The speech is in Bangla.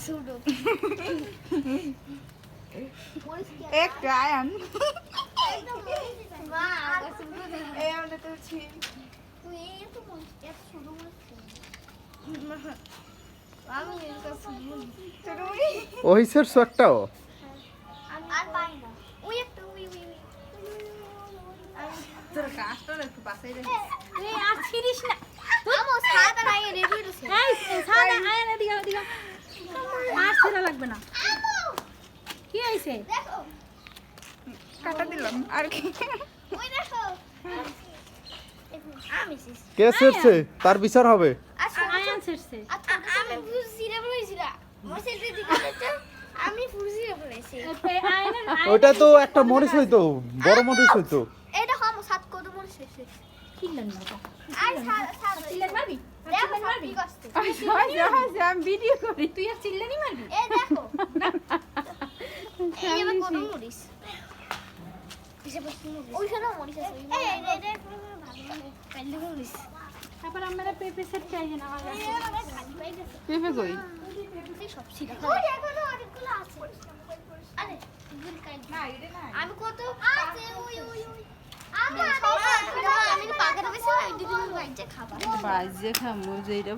সুডো একটু আয়ান মা সুডো এই আমরা তো ছি তুই এত মরিস এত সুডো মরিস আমি এটা সুডো চুরুমুড়ি ওইসের সোয়াকটাও আর পাই না ওই একটা ওই তোর কাজটা একটু পাশে রে এই আর ছিড়িস না আমো সাদা নাই রেডি রইছে এই সাদা আয়না দিগা দিগা আর ছেড়া লাগবে না কি হইছে দেখো কাটা দিলাম আর কি ওই দেখো আমি সিস কে ছেড়ছে তার বিচার হবে আচ্ছা আয়ন ছেড়ছে আমি ফুজিরে বলেছিলা মশাইতে দিকে আমি ফুজিরে বলেছি আয়নের ওইটা তো একটা মরিচ হইতো বড় মরিচ হইতো এটা হামো সাত কত মনে শেষে কিনলেন না ওটা আই সাত চিল্লেন মারবি দেখো মারবি কষ্ট আমি ভিডিও করি তুই আর চিল্লেনই মারবি এই দেখো এই যে কত মরিস হিসেবে কি মরিস ওইখানে মরিস আছে এই এটা ভালো কাইলে মরিস তারপর আমরা পেঁপে সেট চাই না আমার কাছে পেঁপে কই এই সব ছিল ওই এখনো অনেকগুলো আছে আরে গুল কাই না এটা না আমি কত আছে ওই আমি পাকাতে বেশি না এই দুটো বাইচে খাবার বাজে খামু যেটা